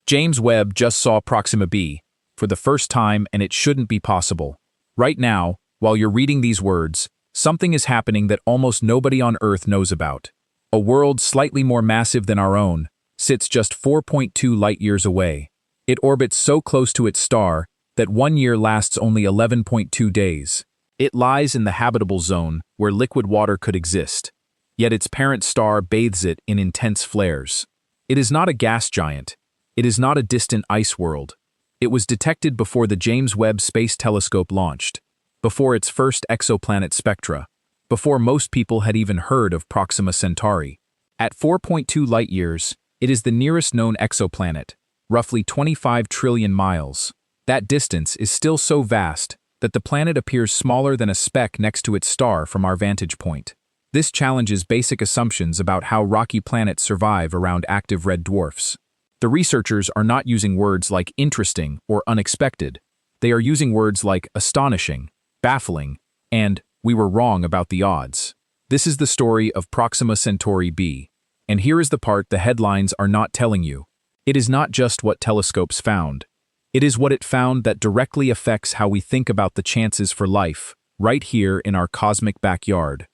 James Webb just saw Proxima b for the first time, and it shouldn't be possible. Right now, while you're reading these words, something is happening that almost nobody on Earth knows about. A world slightly more massive than our own sits just 4.2 light-years away. It orbits so close to its star that 1 year lasts only 11.2 days. It lies in the habitable zone where liquid water could exist, yet its parent star bathes it in intense flares. It is not a gas giant. It is not a distant ice world. It was detected before the James Webb Space Telescope launched, before its first exoplanet spectra, before most people had even heard of Proxima Centauri. At 4.2 light-years, it is the nearest known exoplanet, roughly 25 trillion miles. That distance is still so vast that the planet appears smaller than a speck next to its star from our vantage point. This challenges basic assumptions about how rocky planets survive around active red dwarfs. The researchers are not using words like interesting or unexpected. They are using words like astonishing, baffling, and we were wrong about the odds. This is the story of Proxima Centauri b, and here is the part the headlines are not telling you. It is not just what telescopes found. It is what it found that directly affects how we think about the chances for life, right here in our cosmic backyard.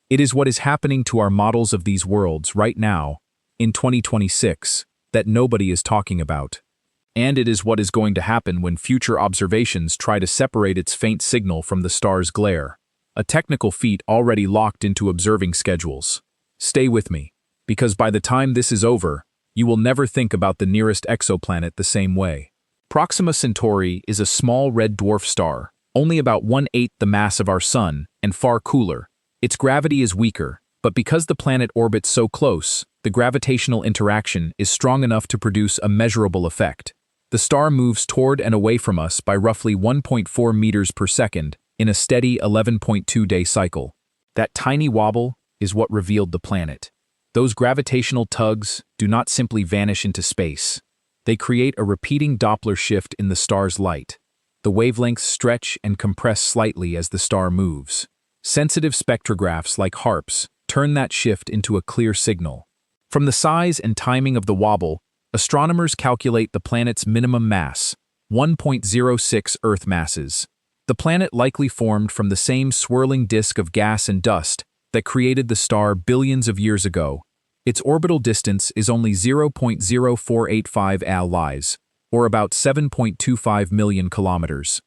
It is what is happening to our models of these worlds right now, in 2026, that nobody is talking about. And it is what is going to happen when future observations try to separate its faint signal from the star's glare. A technical feat already locked into observing schedules. Stay with me, because by the time this is over, you will never think about the nearest exoplanet the same way. Proxima Centauri is a small red dwarf star, only about 1/8 the mass of our Sun, and far cooler. Its gravity is weaker, but because the planet orbits so close, the gravitational interaction is strong enough to produce a measurable effect. The star moves toward and away from us by roughly 1.4 meters per second in a steady 11.2-day cycle. That tiny wobble is what revealed the planet. Those gravitational tugs do not simply vanish into space. They create a repeating Doppler shift in the star's light. The wavelengths stretch and compress slightly as the star moves. Sensitive spectrographs like HARPs turn that shift into a clear signal. From the size and timing of the wobble, astronomers calculate the planet's minimum mass, 1.06 Earth masses. The planet likely formed from the same swirling disk of gas and dust that created the star billions of years ago. Its orbital distance is only 0.0485 ALIs, or about 7.25 million kilometers.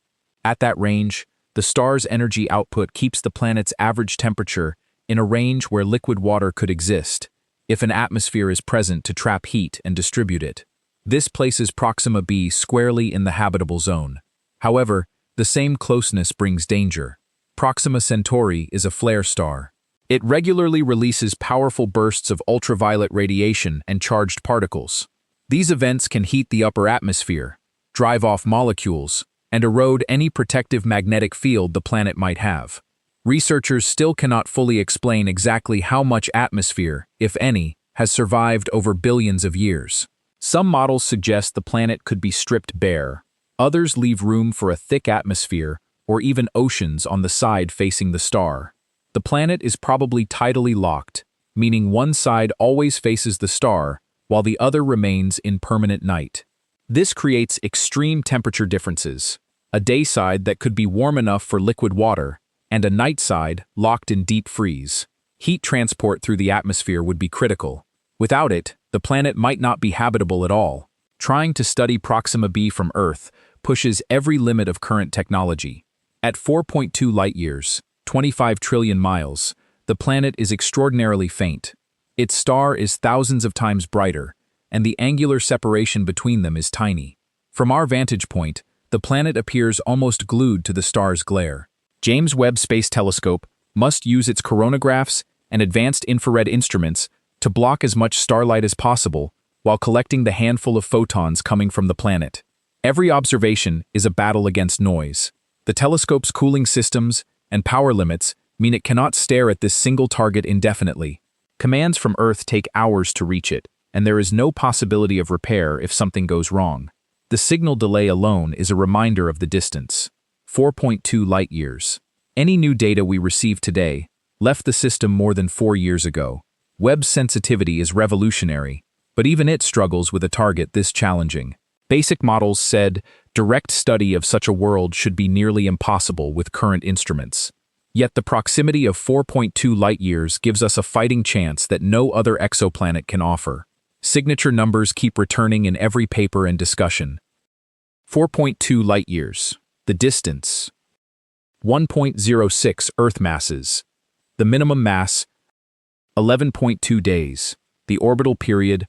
At that range, the star's energy output keeps the planet's average temperature in a range where liquid water could exist, if an atmosphere is present to trap heat and distribute it. This places Proxima b squarely in the habitable zone. However, the same closeness brings danger. Proxima Centauri is a flare star. It regularly releases powerful bursts of ultraviolet radiation and charged particles. These events can heat the upper atmosphere, drive off molecules, and erode any protective magnetic field the planet might have. Researchers still cannot fully explain exactly how much atmosphere, if any, has survived over billions of years. Some models suggest the planet could be stripped bare. Others leave room for a thick atmosphere or even oceans on the side facing the star. The planet is probably tidally locked, meaning one side always faces the star while the other remains in permanent night. This creates extreme temperature differences, a day side that could be warm enough for liquid water, and a night side locked in deep freeze. Heat transport through the atmosphere would be critical. Without it, the planet might not be habitable at all. Trying to study Proxima b from Earth pushes every limit of current technology. At 4.2 light-years, 25 trillion miles, the planet is extraordinarily faint. Its star is thousands of times brighter, and the angular separation between them is tiny. From our vantage point, the planet appears almost glued to the star's glare. James Webb Space Telescope must use its coronagraphs and advanced infrared instruments to block as much starlight as possible while collecting the handful of photons coming from the planet. Every observation is a battle against noise. The telescope's cooling systems and power limits mean it cannot stare at this single target indefinitely. Commands from Earth take hours to reach it, and there is no possibility of repair if something goes wrong. The signal delay alone is a reminder of the distance. 4.2 light-years. Any new data we receive today left the system more than 4 years ago. Webb's sensitivity is revolutionary, but even it struggles with a target this challenging. Basic models said direct study of such a world should be nearly impossible with current instruments. Yet the proximity of 4.2 light-years gives us a fighting chance that no other exoplanet can offer. Signature numbers keep returning in every paper and discussion. 4.2 light-years. The distance. 1.06 Earth masses. The minimum mass. 11.2 days. The orbital period.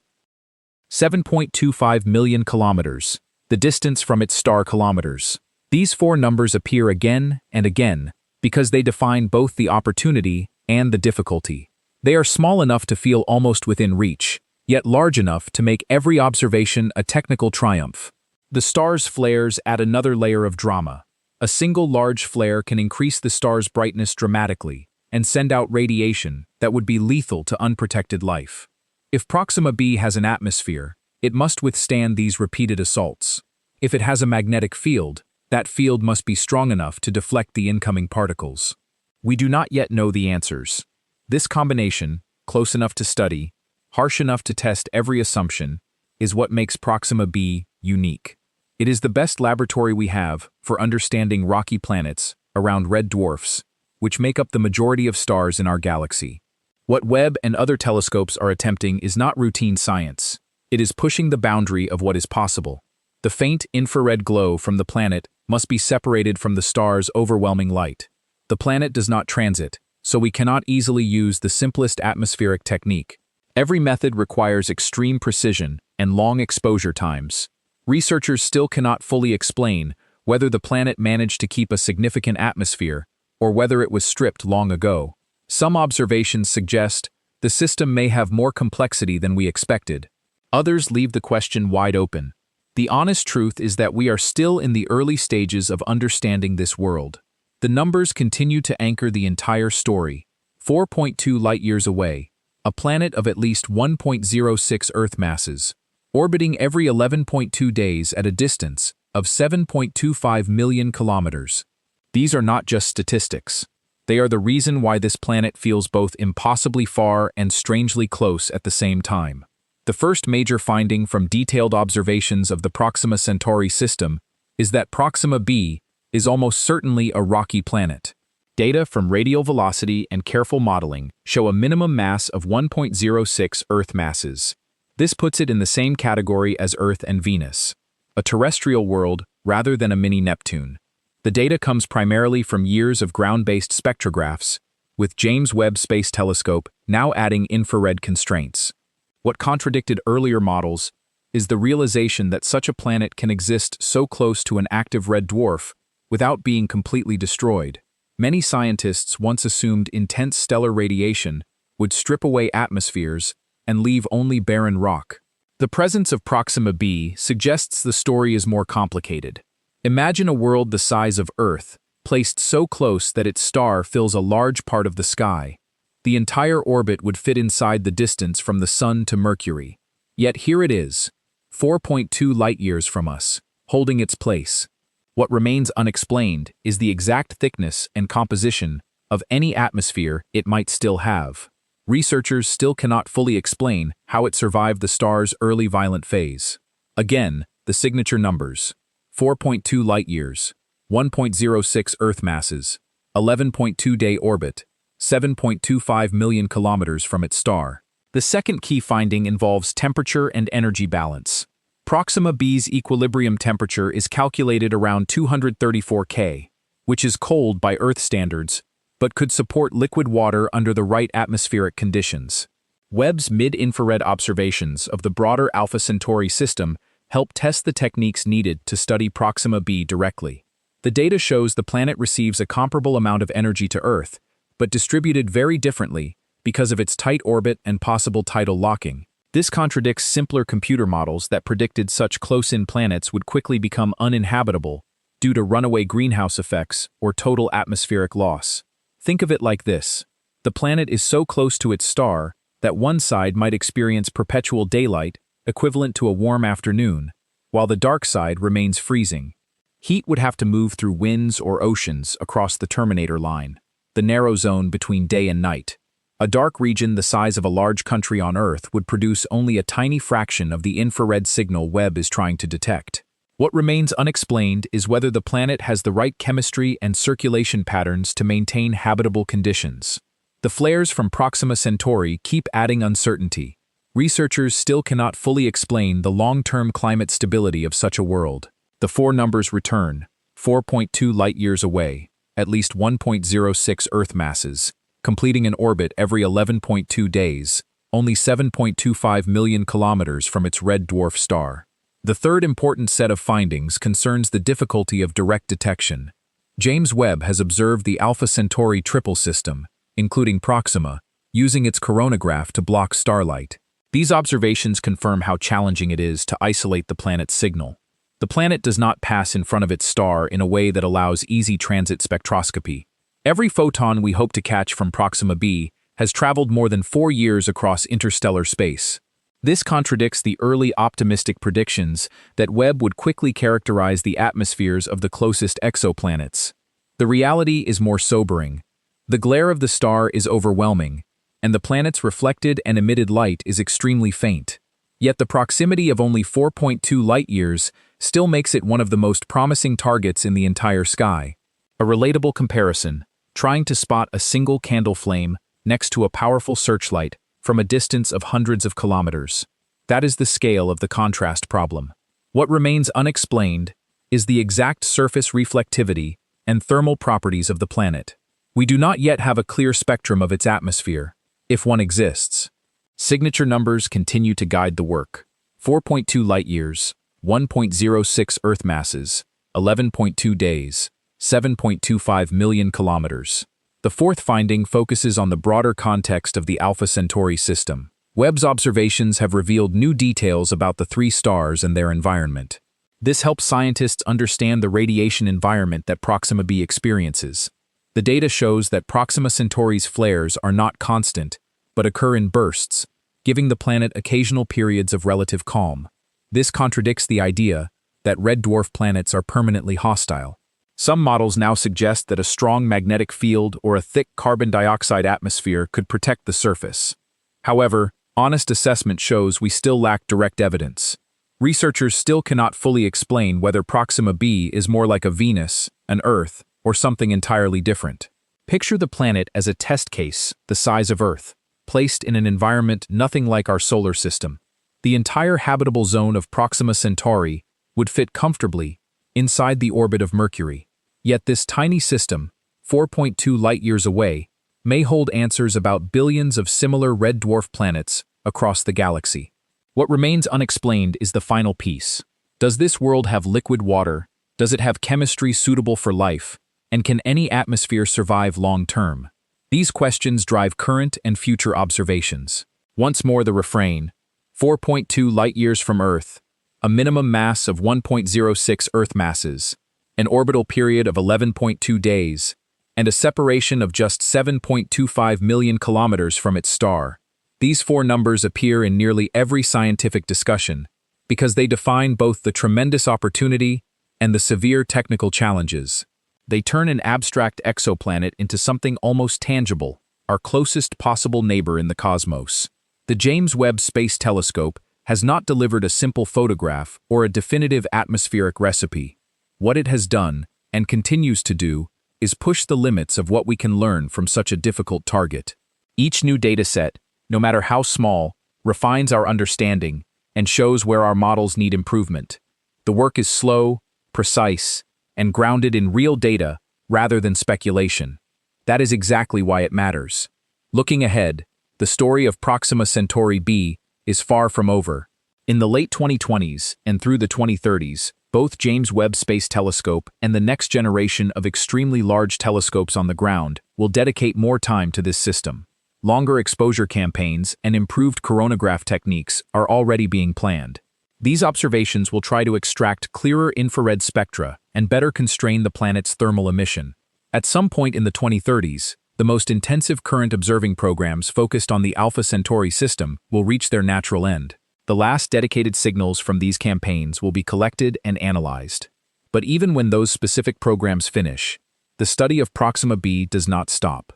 7.25 million kilometers. The distance from its star kilometers. These four numbers appear again and again because they define both the opportunity and the difficulty. They are small enough to feel almost within reach, yet large enough to make every observation a technical triumph. The star's flares add another layer of drama. A single large flare can increase the star's brightness dramatically and send out radiation that would be lethal to unprotected life. If Proxima b has an atmosphere, it must withstand these repeated assaults. If it has a magnetic field, that field must be strong enough to deflect the incoming particles. We do not yet know the answers. This combination, close enough to study, harsh enough to test every assumption, is what makes Proxima b unique. It is the best laboratory we have for understanding rocky planets around red dwarfs, which make up the majority of stars in our galaxy. What Webb and other telescopes are attempting is not routine science. It is pushing the boundary of what is possible. The faint infrared glow from the planet must be separated from the star's overwhelming light. The planet does not transit, so we cannot easily use the simplest atmospheric technique. Every method requires extreme precision and long exposure times. Researchers still cannot fully explain whether the planet managed to keep a significant atmosphere or whether it was stripped long ago. Some observations suggest the system may have more complexity than we expected. Others leave the question wide open. The honest truth is that we are still in the early stages of understanding this world. The numbers continue to anchor the entire story. 4.2 light-years away, a planet of at least 1.06 Earth masses, orbiting every 11.2 days at a distance of 7.25 million kilometers. These are not just statistics. They are the reason why this planet feels both impossibly far and strangely close at the same time. The first major finding from detailed observations of the Proxima Centauri system is that Proxima b is almost certainly a rocky planet. Data from radial velocity and careful modeling show a minimum mass of 1.06 Earth masses. This puts it in the same category as Earth and Venus, a terrestrial world rather than a mini Neptune. The data comes primarily from years of ground-based spectrographs, with James Webb Space Telescope now adding infrared constraints. What contradicted earlier models is the realization that such a planet can exist so close to an active red dwarf without being completely destroyed. Many scientists once assumed intense stellar radiation would strip away atmospheres and leave only barren rock. The presence of Proxima b suggests the story is more complicated. Imagine a world the size of Earth, placed so close that its star fills a large part of the sky. The entire orbit would fit inside the distance from the Sun to Mercury. Yet here it is, 4.2 light-years from us, holding its place. What remains unexplained is the exact thickness and composition of any atmosphere it might still have. Researchers still cannot fully explain how it survived the star's early violent phase. Again, the signature numbers. 4.2 light-years, 1.06 Earth masses, 11.2-day orbit, 7.25 million kilometers from its star. The second key finding involves temperature and energy balance. Proxima b's equilibrium temperature is calculated around 234 K, which is cold by Earth standards, but could support liquid water under the right atmospheric conditions. Webb's mid-infrared observations of the broader Alpha Centauri system help test the techniques needed to study Proxima b directly. The data shows the planet receives a comparable amount of energy to Earth, but distributed very differently because of its tight orbit and possible tidal locking. This contradicts simpler computer models that predicted such close-in planets would quickly become uninhabitable due to runaway greenhouse effects or total atmospheric loss. Think of it like this. The planet is so close to its star that one side might experience perpetual daylight equivalent to a warm afternoon, while the dark side remains freezing. Heat would have to move through winds or oceans across the terminator line, the narrow zone between day and night. A dark region the size of a large country on Earth would produce only a tiny fraction of the infrared signal Webb is trying to detect. What remains unexplained is whether the planet has the right chemistry and circulation patterns to maintain habitable conditions. The flares from Proxima Centauri keep adding uncertainty. Researchers still cannot fully explain the long-term climate stability of such a world. The four numbers return: 4.2 light-years away, at least 1.06 Earth masses, completing an orbit every 11.2 days, only 7.25 million kilometers from its red dwarf star. The third important set of findings concerns the difficulty of direct detection. James Webb has observed the Alpha Centauri triple system, including Proxima, using its coronagraph to block starlight. These observations confirm how challenging it is to isolate the planet's signal. The planet does not pass in front of its star in a way that allows easy transit spectroscopy. Every photon we hope to catch from Proxima b has traveled more than 4 years across interstellar space. This contradicts the early optimistic predictions that Webb would quickly characterize the atmospheres of the closest exoplanets. The reality is more sobering. The glare of the star is overwhelming, and the planet's reflected and emitted light is extremely faint. Yet the proximity of only 4.2 light-years still makes it one of the most promising targets in the entire sky. A relatable comparison: trying to spot a single candle flame next to a powerful searchlight from a distance of hundreds of kilometers. That is the scale of the contrast problem. What remains unexplained is the exact surface reflectivity and thermal properties of the planet. We do not yet have a clear spectrum of its atmosphere, if one exists. Signature numbers continue to guide the work: 4.2 light-years, 1.06 Earth masses, 11.2 days, 7.25 million kilometers. The fourth finding focuses on the broader context of the Alpha Centauri system. Webb's observations have revealed new details about the three stars and their environment. This helps scientists understand the radiation environment that Proxima b experiences. The data shows that Proxima Centauri's flares are not constant, but occur in bursts, giving the planet occasional periods of relative calm. This contradicts the idea that red dwarf planets are permanently hostile. Some models now suggest that a strong magnetic field or a thick carbon dioxide atmosphere could protect the surface. However, honest assessment shows we still lack direct evidence. Researchers still cannot fully explain whether Proxima b is more like a Venus, an Earth, or something entirely different. Picture the planet as a test case the size of Earth, placed in an environment nothing like our solar system. The entire habitable zone of Proxima Centauri would fit comfortably inside the orbit of Mercury. Yet this tiny system, 4.2 light-years away, may hold answers about billions of similar red dwarf planets across the galaxy. What remains unexplained is the final piece. Does this world have liquid water? Does it have chemistry suitable for life? And can any atmosphere survive long-term? These questions drive current and future observations. Once more the refrain: 4.2 light-years from Earth, a minimum mass of 1.06 Earth masses, an orbital period of 11.2 days, and a separation of just 7.25 million kilometers from its star. These four numbers appear in nearly every scientific discussion because they define both the tremendous opportunity and the severe technical challenges. They turn an abstract exoplanet into something almost tangible, our closest possible neighbor in the cosmos. The James Webb Space Telescope has not delivered a simple photograph or a definitive atmospheric recipe. What it has done, and continues to do, is push the limits of what we can learn from such a difficult target. Each new dataset, no matter how small, refines our understanding and shows where our models need improvement. The work is slow, precise, and grounded in real data rather than speculation. That is exactly why it matters. Looking ahead, the story of Proxima Centauri b is far from over. In the late 2020s and through the 2030s, both James Webb Space Telescope and the next generation of extremely large telescopes on the ground will dedicate more time to this system. Longer exposure campaigns and improved coronagraph techniques are already being planned. These observations will try to extract clearer infrared spectra and better constrain the planet's thermal emission. At some point in the 2030s, the most intensive current observing programs focused on the Alpha Centauri system will reach their natural end. The last dedicated signals from these campaigns will be collected and analyzed. But even when those specific programs finish, the study of Proxima b does not stop.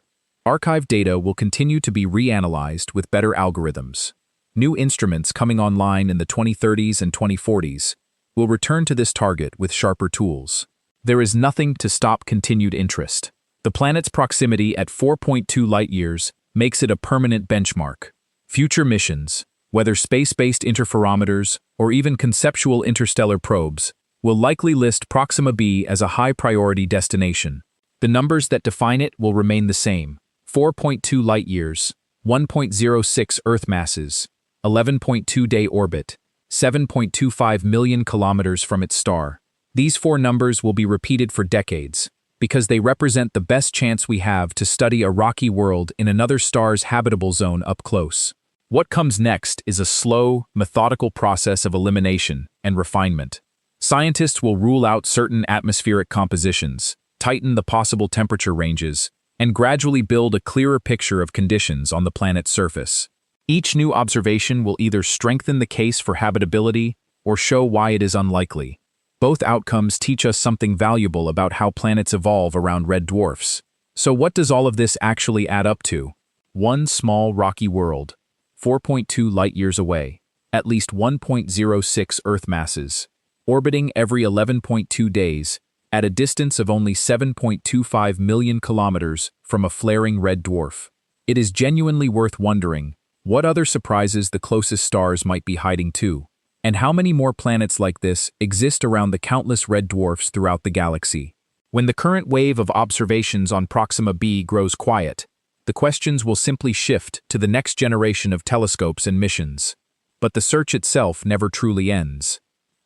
Archived data will continue to be reanalyzed with better algorithms. New instruments coming online in the 2030s and 2040s we'll return to this target with sharper tools. There is nothing to stop continued interest. The planet's proximity at 4.2 light-years makes it a permanent benchmark. Future missions, whether space-based interferometers or even conceptual interstellar probes, will likely list Proxima b as a high-priority destination. The numbers that define it will remain the same: 4.2 light-years, 1.06 Earth masses, 11.2-day orbit, 7.25 million kilometers from its star. These four numbers will be repeated for decades, because they represent the best chance we have to study a rocky world in another star's habitable zone up close. What comes next is a slow, methodical process of elimination and refinement. Scientists will rule out certain atmospheric compositions, tighten the possible temperature ranges, and gradually build a clearer picture of conditions on the planet's surface. Each new observation will either strengthen the case for habitability or show why it is unlikely. Both outcomes teach us something valuable about how planets evolve around red dwarfs. So what does all of this actually add up to? One small rocky world, 4.2 light-years away, at least 1.06 Earth masses, orbiting every 11.2 days, at a distance of only 7.25 million kilometers from a flaring red dwarf. It is genuinely worth wondering what other surprises the closest stars might be hiding too, and how many more planets like this exist around the countless red dwarfs throughout the galaxy. When the current wave of observations on Proxima b grows quiet, the questions will simply shift to the next generation of telescopes and missions. But the search itself never truly ends.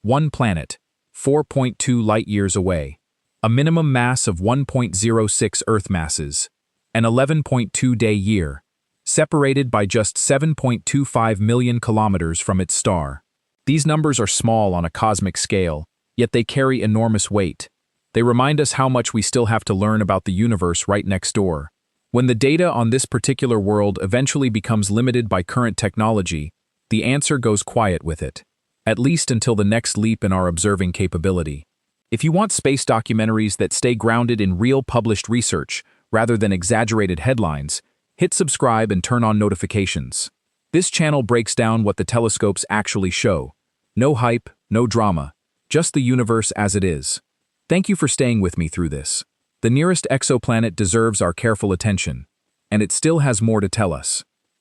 One planet, 4.2 light-years away, a minimum mass of 1.06 Earth masses, an 11.2-day year, separated by just 7.25 million kilometers from its star. These numbers are small on a cosmic scale, yet they carry enormous weight. They remind us how much we still have to learn about the universe right next door. When the data on this particular world eventually becomes limited by current technology, the answer goes quiet with it, at least until the next leap in our observing capability. If you want space documentaries that stay grounded in real published research rather than exaggerated headlines, hit subscribe and turn on notifications. This channel breaks down what the telescopes actually show. No hype, no drama, just the universe as it is. Thank you for staying with me through this. The nearest exoplanet deserves our careful attention, and it still has more to tell us.